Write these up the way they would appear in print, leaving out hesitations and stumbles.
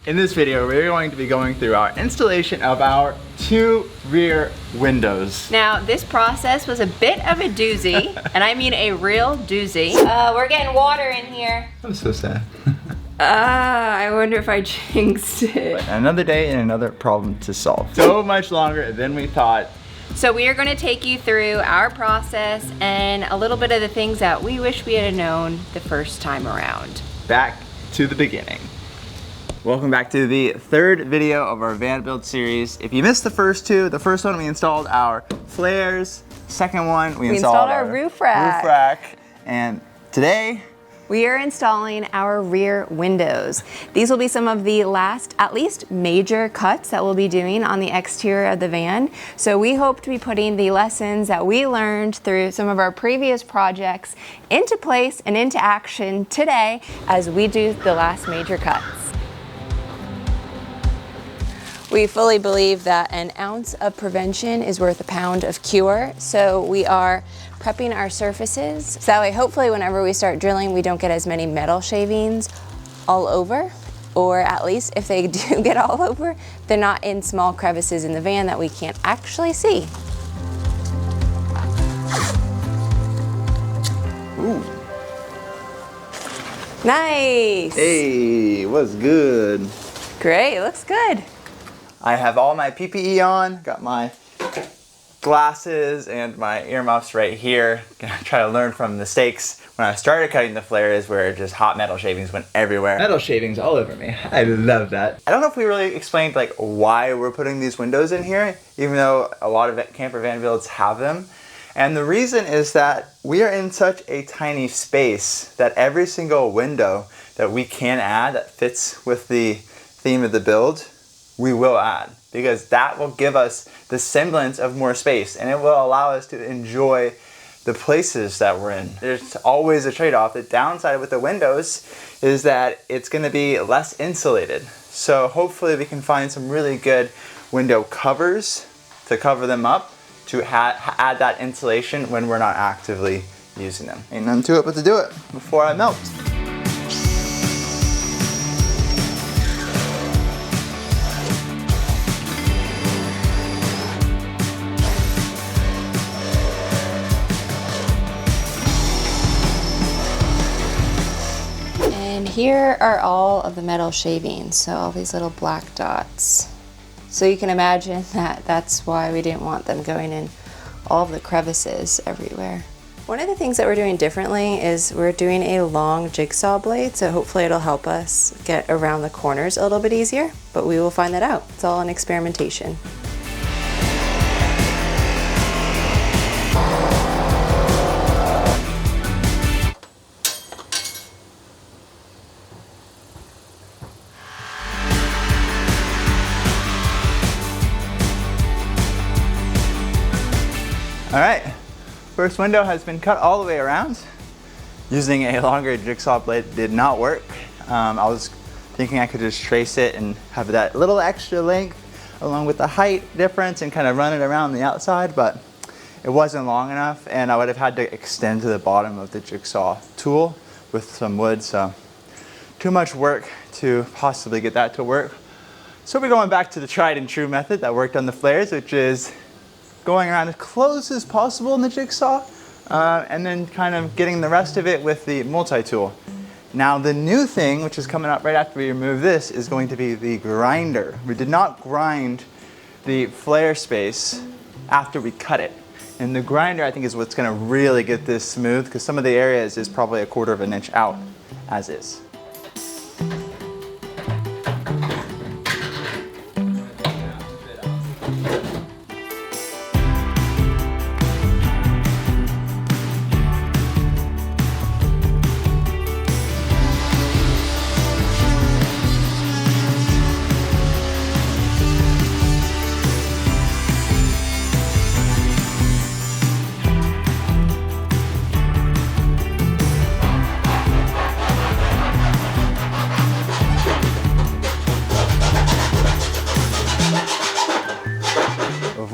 In this video, we're going to be going through our installation of our 2 rear windows. Now, this process was a bit of a doozy, and I mean a real doozy. We're getting water in here. I'm so sad. I wonder if I jinxed it. But another day and another problem to solve. So much longer than we thought. So we are going to take you through our process and a little bit of the things that we wish we had known the first time around. Back to the beginning. Welcome back to the 3rd video of our van build series. If you missed the first 2, the first one we installed our flares. Second one we installed our roof rack. Roof rack. And today we are installing our rear windows. These will be some of the last, at least, major cuts that we'll be doing on the exterior of the van. So we hope to be putting the lessons that we learned through some of our previous projects into place and into action today as we do the last major cuts. We fully believe that an ounce of prevention is worth a pound of cure. So we are prepping our surfaces. So that way, hopefully whenever we start drilling, we don't get as many metal shavings all over, or at least if they do get all over, they're not in small crevices in the van that we can't actually see. Ooh. Nice. Hey, what's good? Great, looks good. I have all my PPE on, got my glasses and my earmuffs right here. Gonna try to learn from mistakes when I started cutting the flares where just hot metal shavings went everywhere. Metal shavings all over me. I love that. I don't know if we really explained like why we're putting these windows in here, even though a lot of camper van builds have them. And the reason is that we are in such a tiny space that every single window that we can add that fits with the theme of the build, we will add, because that will give us the semblance of more space and it will allow us to enjoy the places that we're in. There's always a trade-off. The downside with the windows is that it's going to be less insulated. So hopefully we can find some really good window covers to cover them up to add that insulation when we're not actively using them. Ain't nothing to it but to do it before I melt. Here are all of the metal shavings, so all these little black dots. So you can imagine that that's why we didn't want them going in all of the crevices everywhere. One of the things that we're doing differently is we're doing a long jigsaw blade, so hopefully it'll help us get around the corners a little bit easier, but we will find that out. It's all an experimentation. All right, first window has been cut all the way around. Using a longer jigsaw blade did not work. I was thinking I could just trace it and have that little extra length along with the height difference and kind of run it around the outside, but it wasn't long enough and I would have had to extend to the bottom of the jigsaw tool with some wood, so too much work to possibly get that to work. So we're going back to the tried and true method that worked on the flares, which is going around as close as possible in the jigsaw and then kind of getting the rest of it with the multi-tool. Now the new thing, which is coming up right after we remove this, is going to be the grinder. We did not grind the flare space after we cut it. And the grinder I think is what's going to really get this smooth, because some of the areas is probably 1/4 of an inch out as is.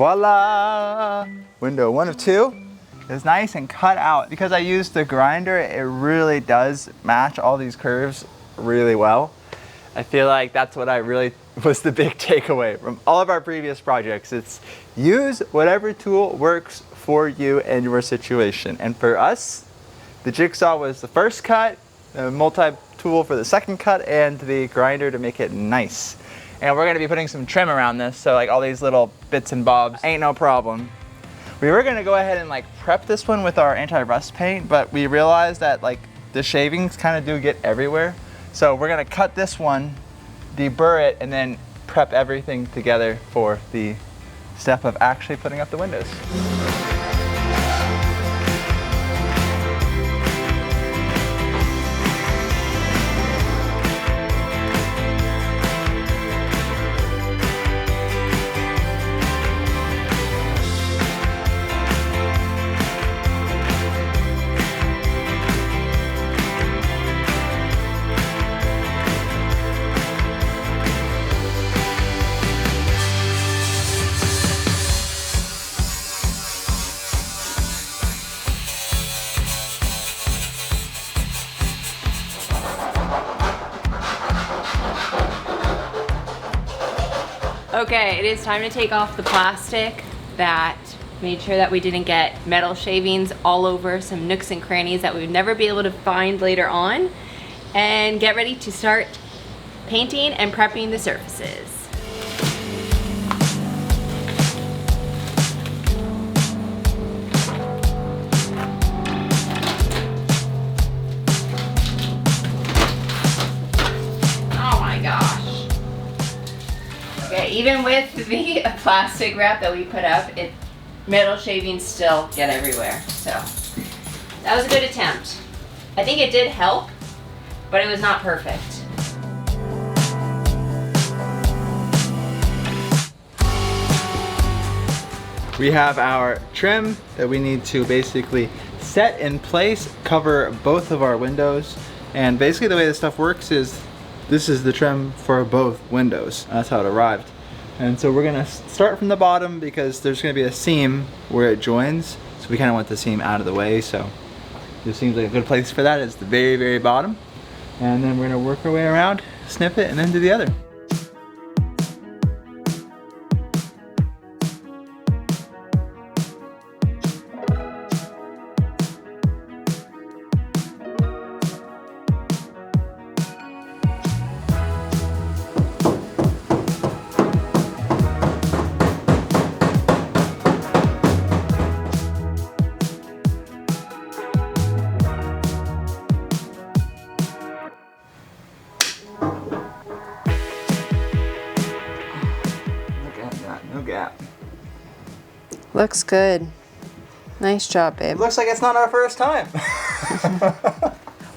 Voila! Window 1 of 2 is nice and cut out. Because I used the grinder, it really does match all these curves really well. I feel like that's what I really was the big takeaway from all of our previous projects. It's use whatever tool works for you and your situation. And for us, the jigsaw was the first cut, the multi-tool for the second cut, and the grinder to make it nice. And we're gonna be putting some trim around this, so like all these little bits and bobs ain't no problem. We were gonna go ahead and like prep this one with our anti-rust paint, but we realized that like the shavings kind of do get everywhere. So we're gonna cut this one, deburr it, and then prep everything together for the step of actually putting up the windows. Okay, it is time to take off the plastic that made sure that we didn't get metal shavings all over some nooks and crannies that we would never be able to find later on, and get ready to start painting and prepping the surfaces. Okay, even with the plastic wrap that we put up, metal shavings still get everywhere. So that was a good attempt. I think it did help, but it was not perfect. We have our trim that we need to basically set in place, cover both of our windows. And basically the way this stuff works is this is the trim for both windows. That's how it arrived. And so we're gonna start from the bottom because there's gonna be a seam where it joins. So we kind of want the seam out of the way. So this seems like a good place for that. It's the very, very bottom. And then we're gonna work our way around, snip it, and then do the other. No gap. Looks good. Nice job, babe. It looks like it's not our first time.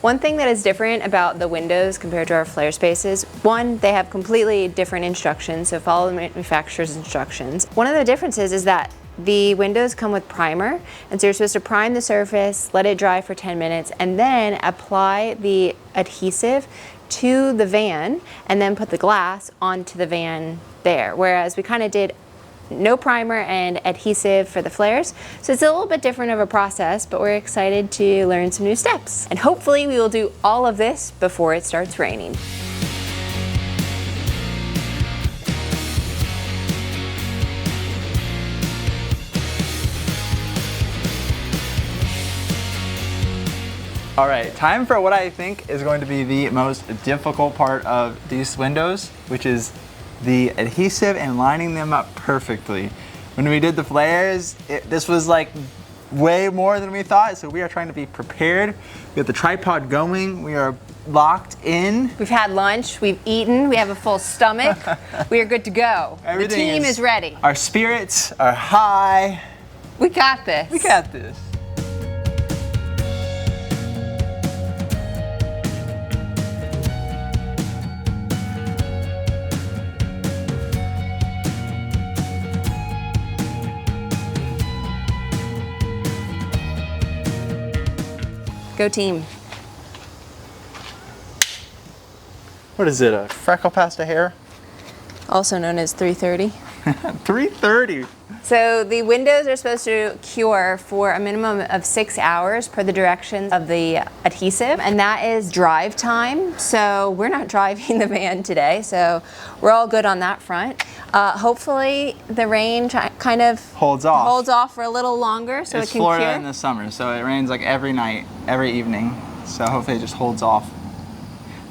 One thing that is different about the windows compared to our flare spaces, one, they have completely different instructions, so follow the manufacturer's instructions. One of the differences is that the windows come with primer, and so you're supposed to prime the surface, let it dry for 10 minutes, and then apply the adhesive to the van, and then put the glass onto the van there. Whereas we kind of did no primer and adhesive for the flares. So it's a little bit different of a process, but we're excited to learn some new steps. And hopefully we will do all of this before it starts raining. All right, time for what I think is going to be the most difficult part of these windows, which is the adhesive and lining them up perfectly. When we did the flares, this was like way more than we thought, so we are trying to be prepared. We have the tripod going, we are locked in. We've had lunch, we've eaten, we have a full stomach. We are good to go. The team is ready. Our spirits are high. We got this. We got this. Go team. What is it, a freckle past a hair? Also known as 330. 3:30. So the windows are supposed to cure for a minimum of 6 hours per the directions of the adhesive, and that is drive time. So we're not driving the van today, so we're all good on that front. Hopefully the rain kind of Holds off for a little longer so it's it can Florida cure. in the summer, so it rains like every night, every evening. So hopefully it just holds off.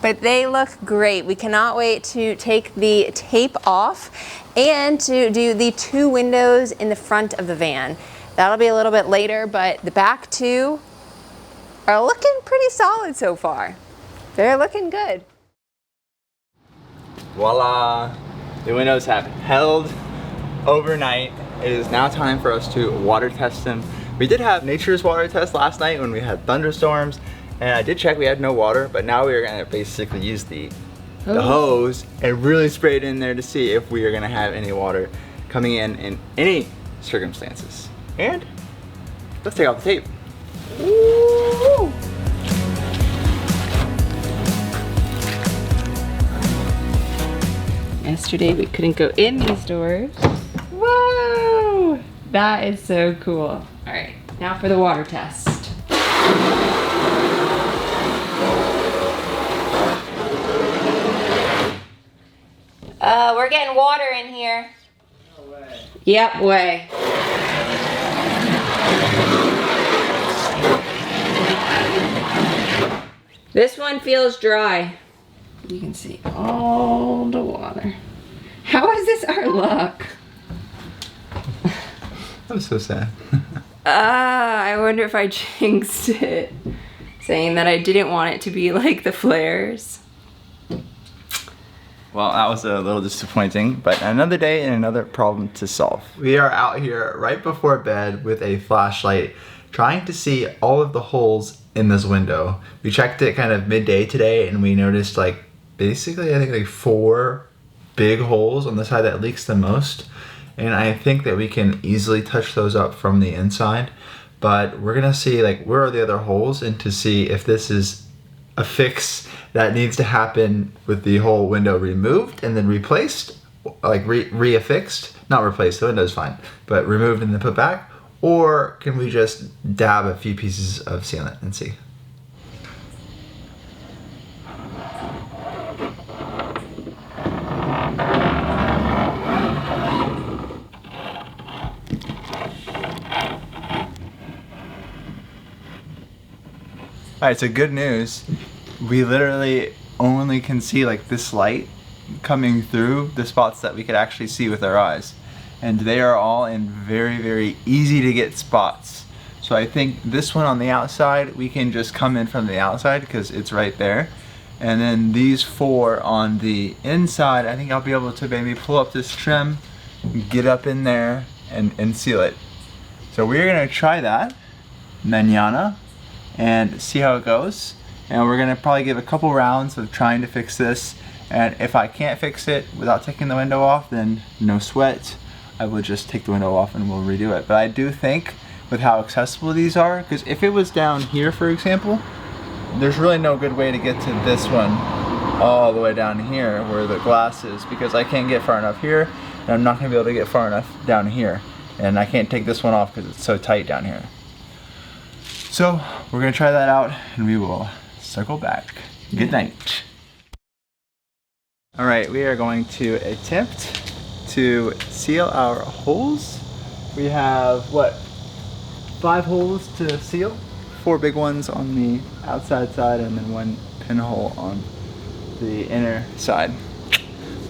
But they look great. We cannot wait to take the tape off and to do the 2 windows in the front of the van. That'll be a little bit later, but the back 2 are looking pretty solid so far. They're looking good. Voila! The windows have held overnight. It is now time for us to water test them. We did have nature's water test last night when we had thunderstorms, and I did check we had no water, but now we are gonna basically use the hose and really spray it in there to see if we are gonna have any water coming in any circumstances. And let's take off the tape. Ooh. Yesterday we couldn't go in these doors. Whoa! That is so cool. All right, now for the water test. We're getting water in here. No way. Yep, way. This one feels dry. You can see all the water. How is this our luck? I'm so sad. I wonder if I jinxed it. Saying that I didn't want it to be like the flares. Well, that was a little disappointing, but another day and another problem to solve. We are out here right before bed with a flashlight trying to see all of the holes in this window. We checked it kind of midday today and we noticed like basically I think like 4 big holes on the side that leaks the most. And I think that we can easily touch those up from the inside, but we're gonna see like where are the other holes and to see if this is a fix that needs to happen with the whole window removed and then replaced, like reaffixed, not replaced, the window's fine, but removed and then put back, or can we just dab a few pieces of sealant and see? Alright, so good news. We literally only can see like this light coming through the spots that we could actually see with our eyes. And they are all in very, very easy to get spots. So I think this one on the outside, we can just come in from the outside because it's right there. And then these 4 on the inside, I think I'll be able to maybe pull up this trim, get up in there and seal it. So we're gonna try that mañana and see how it goes. And we're gonna probably give a couple rounds of trying to fix this. And if I can't fix it without taking the window off, then no sweat. I will just take the window off and we'll redo it. But I do think with how accessible these are, because if it was down here, for example, there's really no good way to get to this one all the way down here where the glass is, because I can't get far enough here and I'm not gonna be able to get far enough down here. And I can't take this one off because it's so tight down here. So we're gonna try that out and we will circle back. Good night. All right, we are going to attempt to seal our holes. We have, what, 5 holes to seal? 4 big ones on the outside side and then 1 pinhole on the inner side.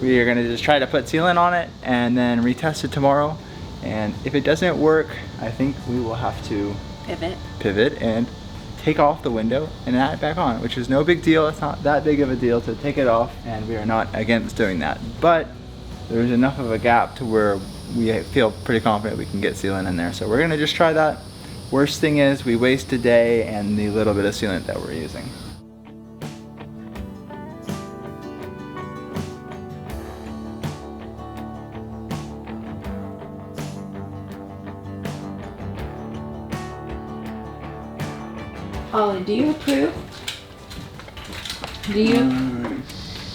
We are gonna just try to put sealant on it and then retest it tomorrow. And if it doesn't work, I think we will have to pivot and take off the window and add it back on, which is no big deal. It's not that big of a deal to take it off, and we are not against doing that. But there's enough of a gap to where we feel pretty confident we can get sealant in there. So we're gonna just try that. Worst thing is we waste a day and the little bit of sealant that we're using. Ollie, do you approve? Do you?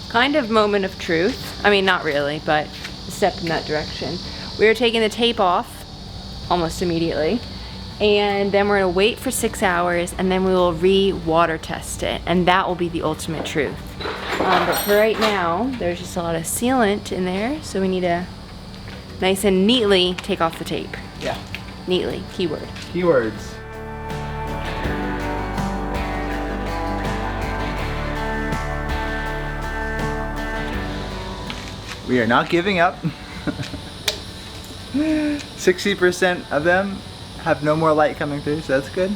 Kind of moment of truth. I mean, not really, but step in that direction. We're taking the tape off almost immediately, and then we're gonna wait for 6 hours, and then we will re-water test it, and that will be the ultimate truth. But for right now, there's just a lot of sealant in there, so we need to nice and neatly take off the tape. Yeah. Neatly, keyword. Keywords. We are not giving up. 60% of them have no more light coming through, so that's good.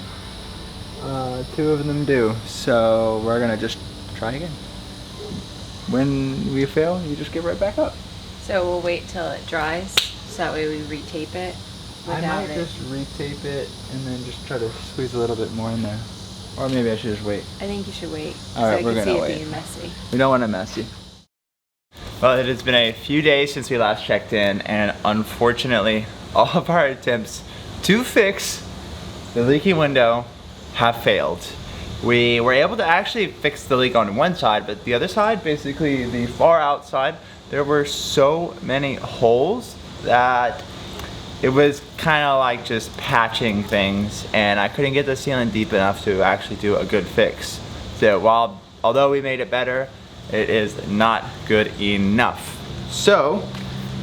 2 of them do, so we're gonna just try again. When we fail, you just get right back up. So we'll wait till it dries, so that way we retape it without I might just retape it and then just try to squeeze a little bit more in there. Or maybe I should just wait. I think you should wait. All right, so we're I can gonna see wait. it being messy. We don't want to mess you. Well, it has been a few days since we last checked in, and unfortunately, all of our attempts to fix the leaky window have failed. We were able to actually fix the leak on one side, but the other side, basically the far outside, there were so many holes that it was kind of like just patching things, and I couldn't get the sealant deep enough to actually do a good fix. So although we made it better, it is not good enough. So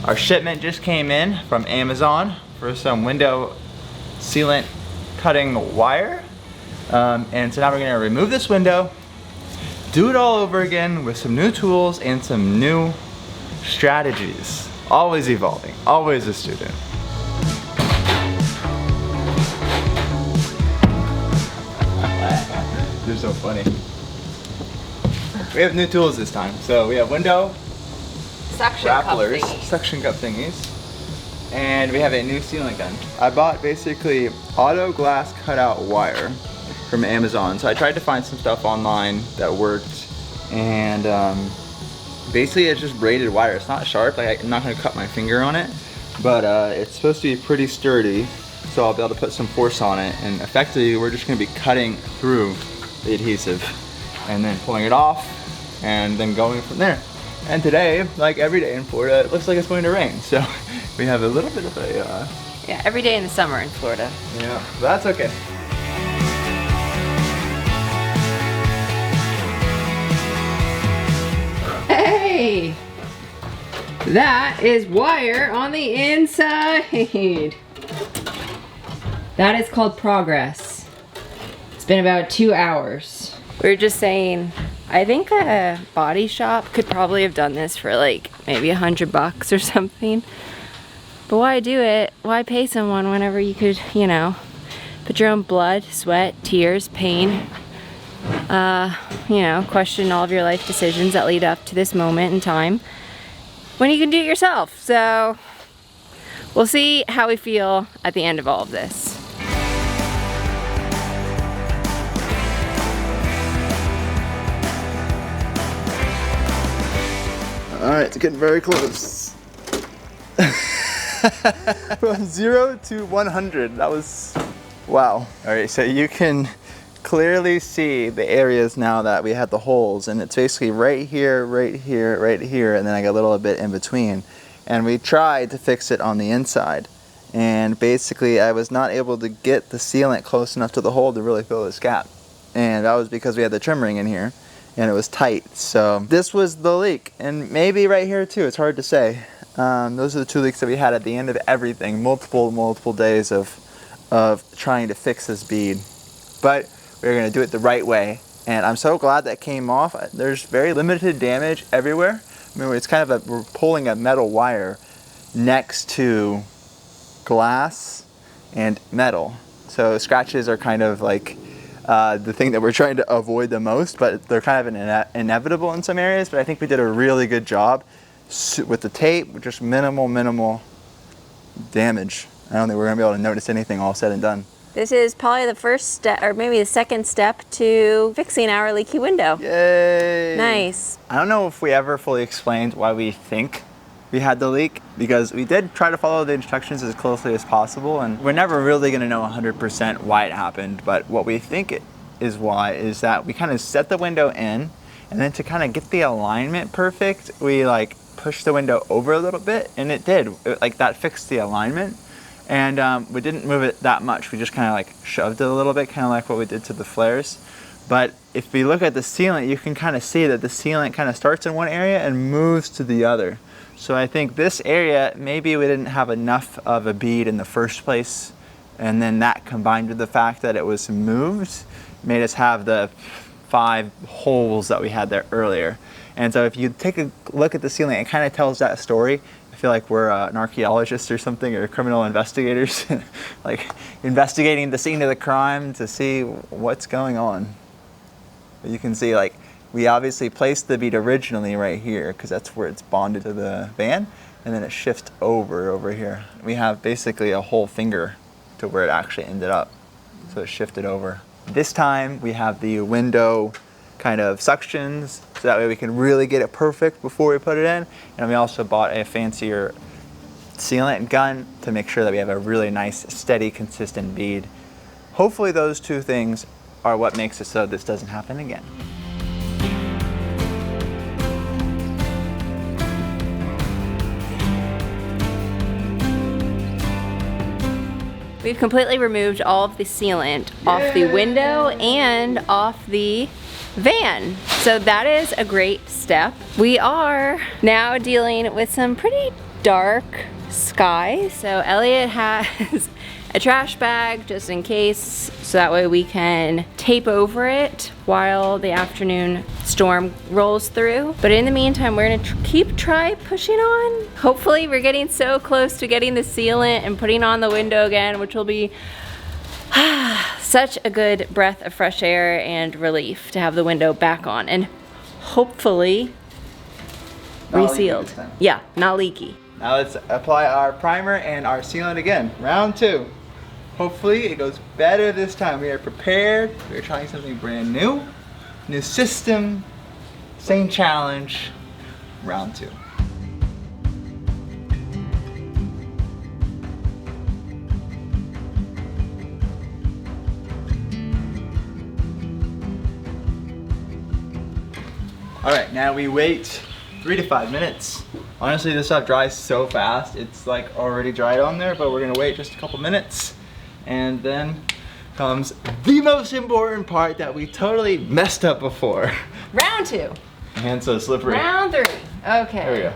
our shipment just came in from Amazon for some window sealant cutting wire. And so now we're gonna remove this window, do it all over again with some new tools and some new strategies. Always evolving, always a student. You're so funny. We have new tools this time. So we have window grapplers, suction cup thingies, and we have a new sealant gun. I bought basically auto glass cutout wire from Amazon. So I tried to find some stuff online that worked, and basically it's just braided wire. It's not sharp, like I'm not gonna cut my finger on it, but it's supposed to be pretty sturdy, so I'll be able to put some force on it, and effectively we're just gonna be cutting through the adhesive and then pulling it off and then going from there. And today, like every day in Florida, it looks like it's going to rain, so we have a little bit of a yeah, every day in the summer in Florida. Yeah, but that's okay. Hey! That is wire on the inside. That is called progress. It's been about 2 hours. We were just saying, I think a body shop could probably have done this for like maybe $100 or something. But why do it? Why pay someone whenever you could, you know, put your own blood, sweat, tears, pain, you know, question all of your life decisions that lead up to this moment in time when you can do it yourself. So we'll see how we feel at the end of all of this. All right, it's getting very close. From 0 to 100, that was, wow. All right, so you can clearly see the areas now that we had the holes, and it's basically right here, right here, right here, and then I got a little bit in between. And we tried to fix it on the inside, and basically I was not able to get the sealant close enough to the hole to really fill this gap. And that was because we had the trim ring in here, and it was tight. So this was the leak, and maybe right here too, it's hard to say. Those are the 2 leaks that we had at the end of everything, multiple days of trying to fix this bead. But we're gonna do it the right way, and I'm so glad that came off. There's very limited damage everywhere. I mean, it's kind of we're pulling a metal wire next to glass and metal. So scratches are kind of like the thing that we're trying to avoid the most, but they're kind of inevitable in some areas. But I think we did a really good job with the tape, with just minimal damage. I don't think we're gonna be able to notice anything all said and done. This is probably the first step, or maybe the second step to fixing our leaky window. Yay! Nice. I don't know if we ever fully explained why we think we had the leak, because we did try to follow the instructions as closely as possible, and we're never really gonna know 100% why it happened, but what we think it is why is that we kind of set the window in, and then to kind of get the alignment perfect, we like push the window over a little bit, and it did. Like that fixed the alignment, and we didn't move it that much. We just kind of like shoved it a little bit, kind of like what we did to the flares. But if we look at the sealant, you can kind of see that the sealant kind of starts in one area and moves to the other. So I think this area, maybe we didn't have enough of a bead in the first place, and then that combined with the fact that it was moved made us have the 5 holes that we had there earlier. And so if you take a look at the sealant, it kind of tells that story. I feel like we're an archaeologist or something, or criminal investigators, like investigating the scene of the crime to see what's going on. But you can see, like, we obviously placed the bead originally right here because that's where it's bonded to the van, and then it shifts over here. We have basically a whole finger to where it actually ended up, so it shifted over. This time we have the window kind of suctions, so that way we can really get it perfect before we put it in. And we also bought a fancier sealant gun to make sure that we have a really nice, steady, consistent bead. Hopefully those 2 things are what makes it so this doesn't happen again. We've completely removed all of the sealant off the window and off the van. So that is a great step. We are now dealing with some pretty dark skies. So Elliot has a trash bag just in case, so that way we can tape over it while the afternoon storm rolls through. But in the meantime, we're gonna try pushing on. Hopefully we're getting so close to getting the sealant and putting on the window again, which will be such a good breath of fresh air and relief to have the window back on and hopefully resealed. Yeah, not leaky. Now let's apply our primer and our sealant again. Round 2. Hopefully it goes better this time. We are prepared. We're trying something brand new. New system, same challenge. Round 2. All right, now we wait 3 to 5 minutes. Honestly, this stuff dries so fast. It's like already dried on there, but we're gonna wait just a couple minutes. And then comes the most important part that we totally messed up before. Round 2. And so slippery. Round 3. Okay. There we go.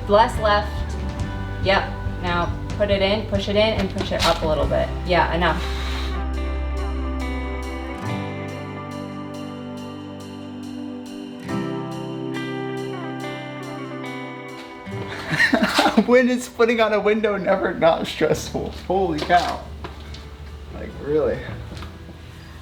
Less left. Yep. Now put it in, push it in, and push it up a little bit. Yeah, enough. When is putting on a window never not stressful? Holy cow. Like, really?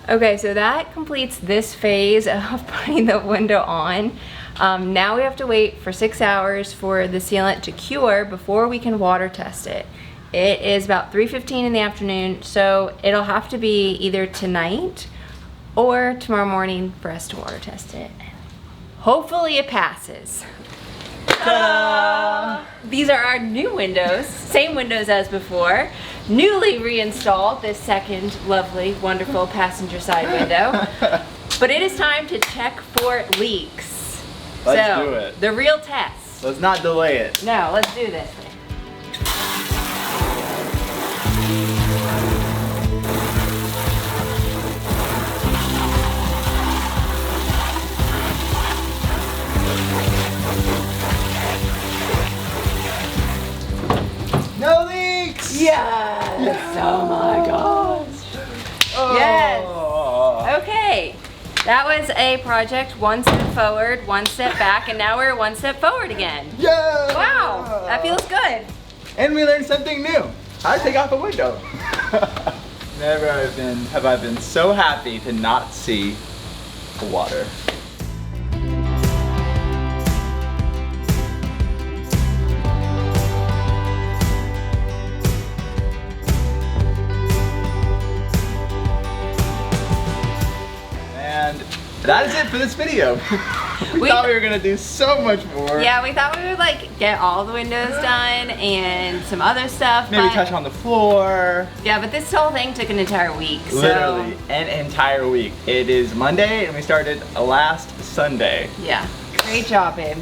Okay, so that completes this phase of putting the window on. Now we have to wait for 6 hours for the sealant to cure before we can water test it. It is about 3:15 in the afternoon, so it'll have to be either tonight or tomorrow morning for us to water test it. Hopefully it passes. Ta-da! These are our new windows, same windows as before. Newly reinstalled, this second lovely, wonderful passenger side window. But it is time to check for leaks. Let's do it. The real test. Let's not delay it. No, let's do this. No leaks! Yes! Yes. Oh my gosh. Oh. Yes. Okay. That was a project, 1 step forward, 1 step back, and now we're 1 step forward again. Yeah! Wow, that feels good. And we learned something new. How to take off a window. Never have I been so happy to not see the water. That is it for this video. we thought we were gonna do so much more. Yeah, we thought we would like get all the windows done and some other stuff. Maybe touch on the floor. Yeah, but this whole thing took an entire week. Literally, an entire week. It is Monday and we started last Sunday. Yeah, great job, babe.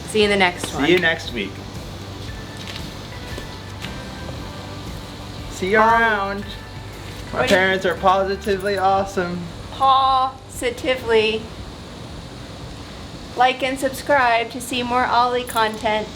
See you in the next one. See you next week. See you around. My parents are positively awesome. Positively. Like and subscribe to see more Ollie content.